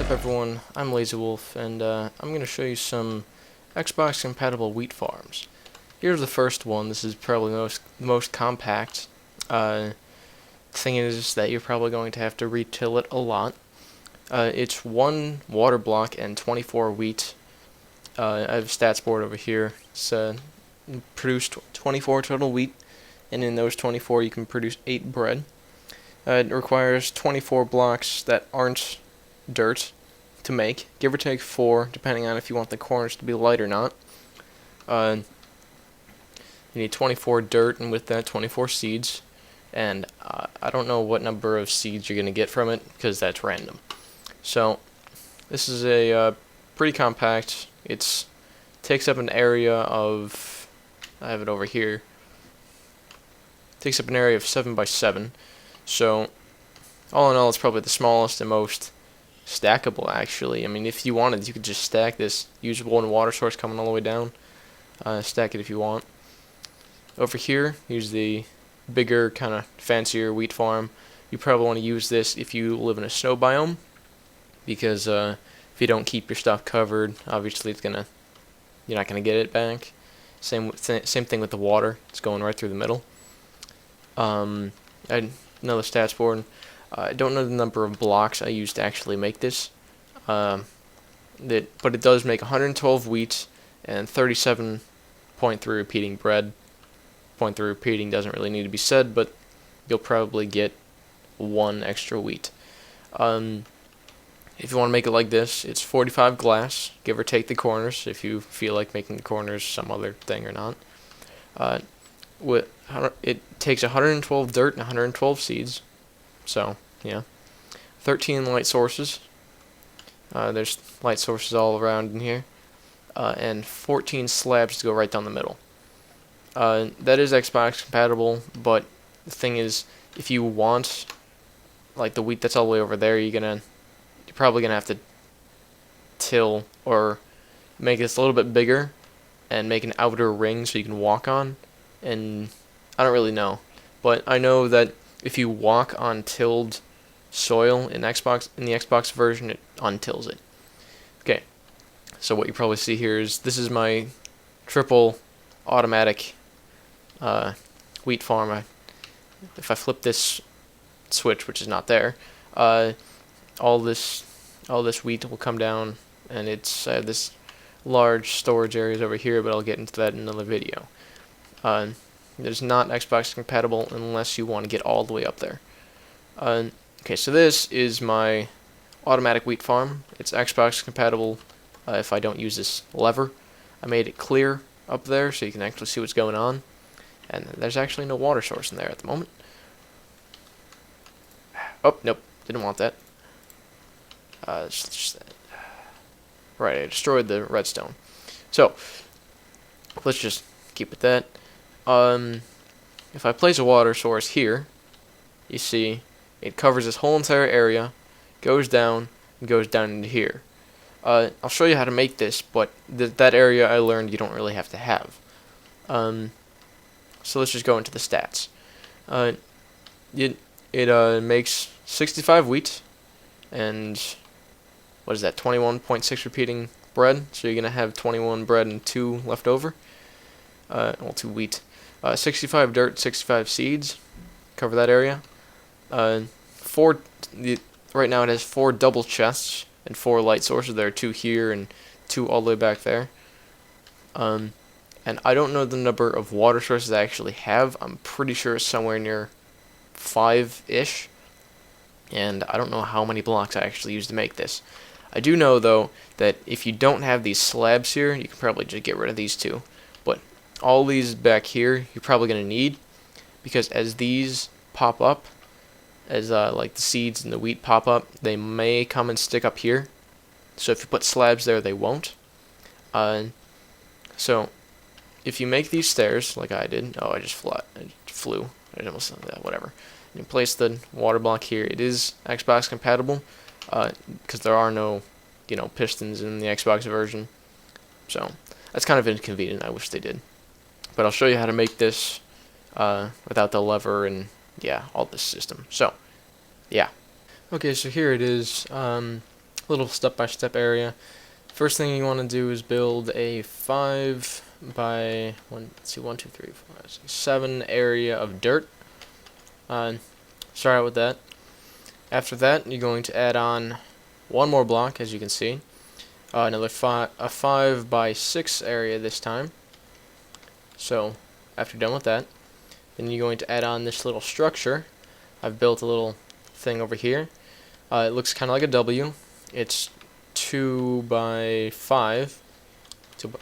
up, everyone? I'm LazyWolf, and I'm going to show you some Xbox compatible wheat farms. Here's the first one. This is probably the most compact. Thing is that you're probably going to have to retill it a lot. It's 1 water block and 24 wheat. I have a stats board over here. It's produced 24 total wheat, and in those 24 you can produce 8 bread. It requires 24 blocks that aren't dirt to make, give or take 4, depending on if you want the corners to be light or not. You need 24 dirt, and with that 24 seeds, and I don't know what number of seeds you're going to get from it, because that's random. So, this is a pretty compact. It takes up an area of, I have it over here, takes up an area of 7 by 7, so all in all it's probably the smallest and most stackable, actually. I mean, if you wanted, you could just stack this, use one water source coming all the way down, stack it if you want. Over here, use the bigger, kind of fancier wheat farm. You probably want to use this if you live in a snow biome, because if you don't keep your stuff covered, obviously you're not gonna get it back. Same thing with the water; it's going right through the middle. Another stats board. I don't know the number of blocks I used to actually make this, but it does make 112 wheat and 37.3 repeating bread. 0.3 repeating doesn't really need to be said, but you'll probably get 1 extra wheat. If you want to make it like this, it's 45 glass, give or take the corners, if you feel like making the corners some other thing or not. It takes 112 dirt and 112 seeds. So, yeah. 13 light sources. There's light sources all around in here. And 14 slabs to go right down the middle. That is Xbox compatible, but the thing is, if you want, like, the wheat that's all the way over there, you're probably gonna have to till or make this a little bit bigger and make an outer ring so you can walk on. And I don't really know, but I know that if you walk on tilled soil in the Xbox version, it untills it. Okay, so what you probably see here is this is my triple automatic wheat farm. If I flip this switch, which is not there, all this wheat will come down, and it's this large storage areas over here, but I'll get into that in another video. There's not Xbox compatible unless you want to get all the way up there. Okay, so this is my automatic wheat farm. It's Xbox compatible if I don't use this lever. I made it clear up there so you can actually see what's going on. And there's actually no water source in there at the moment. Oh, nope, didn't want that. Right, I destroyed the redstone. So, let's just keep with that. If I place a water source here, you see it covers this whole entire area, goes down, and goes down into here. I'll show you how to make this, but that area I learned you don't really have to have. So let's just go into the stats. It makes 65 wheat, and what is that, 21.6 repeating bread, so you're going to have 21 bread and 2 left over. Well, 2 wheat. 65 dirt, 65 seeds, cover that area. Right now it has 4 double chests and 4 light sources. There are 2 here and 2 all the way back there. And I don't know the number of water sources I actually have. I'm pretty sure it's somewhere near 5-ish. And I don't know how many blocks I actually used to make this. I do know, though, that if you don't have these slabs here, you can probably just get rid of these 2. But all these back here, you're probably going to need, because as these pop up, as like the seeds and the wheat pop up, they may come and stick up here. So if you put slabs there, they won't. So if you make these stairs, like I did, I just flew. I almost said that, whatever. You place the water block here. It is Xbox compatible, because there are no, pistons in the Xbox version. So that's kind of inconvenient. I wish they did. But I'll show you how to make this without the lever and, yeah, all this system. So, yeah. Okay, so here it is. little step-by-step area. First thing you want to do is build a 5 by 1, 2, 3, 4, 5, 6, 7 area of dirt. Start out with that. After that, you're going to add on one more block, as you can see. Another a 5 by 6 area this time. So, after you're done with that, then you're going to add on this little structure. I've built a little thing over here. It looks kind of like a W. It's 2 by 5,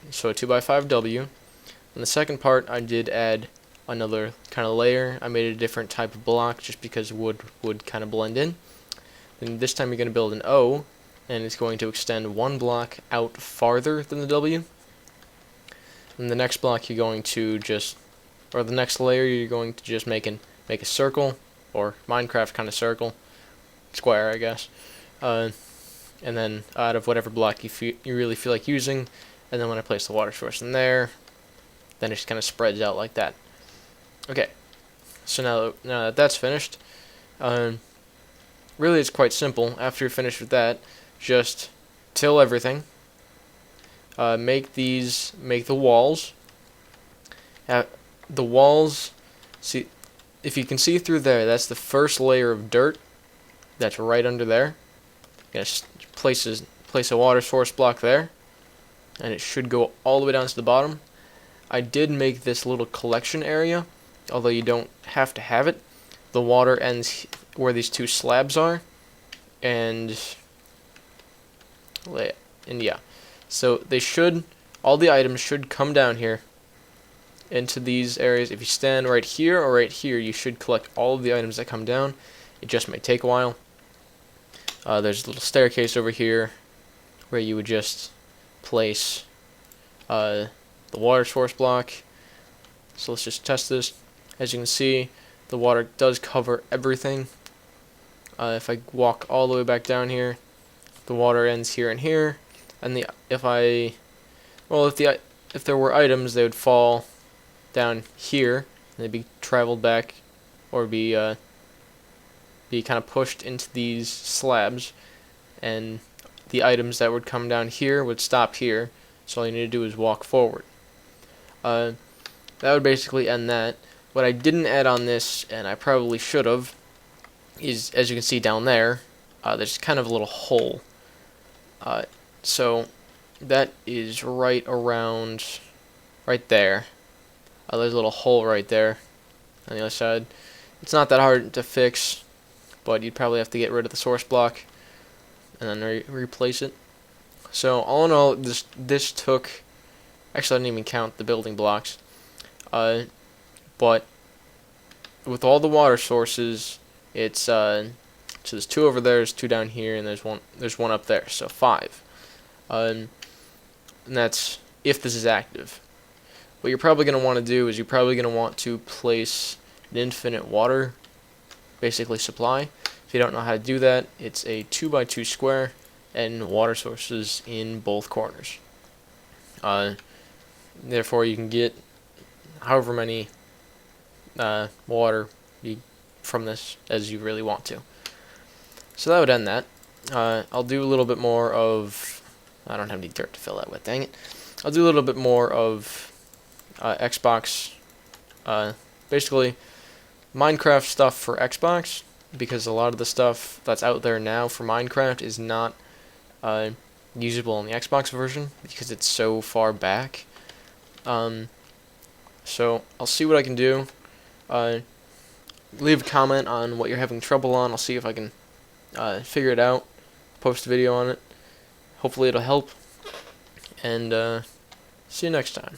so a 2 by 5 W. In the second part, I did add another kind of layer. I made a different type of block just because wood would kind of blend in. Then this time you're going to build an O, and it's going to extend one block out farther than the W. And the next block you're going to the next layer you're going to just make a circle, or Minecraft kind of circle, square I guess. And then out of whatever block you really feel like using, and then when I place the water source in there, then it just kind of spreads out like that. Okay, so now that that's finished, really it's quite simple. After you're finished with that, just till everything. Make the walls. The walls, see, if you can see through there, that's the first layer of dirt. That's right under there. You're gonna place a water source block there, and it should go all the way down to the bottom. I did make this little collection area, although you don't have to have it. The water ends where these two slabs are, and yeah, so all the items should come down here into these areas. If you stand right here or right here, you should collect all of the items that come down. It just may take a while. There's a little staircase over here where you would just place the water source block. So let's just test this. As you can see, the water does cover everything. If I walk all the way back down here, the water ends here and here, and if there were items, they would fall down here, and they'd be traveled back, or be kind of pushed into these slabs, and the items that would come down here would stop here. So all you need to do is walk forward. That would basically end that. What I didn't add on this, and I probably should have, is, as you can see down there, there's kind of a little hole. So that is right there. There's a little hole right there on the other side. It's not that hard to fix, but you'd probably have to get rid of the source block and then replace it. So all in all, this took, actually I didn't even count the building blocks, but with all the water sources, it's so there's 2 over there, there's 2 down here, and there's one up there, so 5. And that's if this is active. What you're probably going to want to do is you're probably going to want to place an infinite water, basically supply. If you don't know how to do that, it's a 2 by 2 square and water sources in both corners. Therefore, you can get however many water from this as you really want to. So that would end that. I'll do a little bit more of, I don't have any dirt to fill that with, dang it. I'll do a little bit more of Xbox, basically Minecraft stuff for Xbox, because a lot of the stuff that's out there now for Minecraft is not usable in the Xbox version because it's so far back. So I'll see what I can do. Leave a comment on what you're having trouble on. I'll see if I can figure it out, post a video on it. Hopefully it'll help, and see you next time.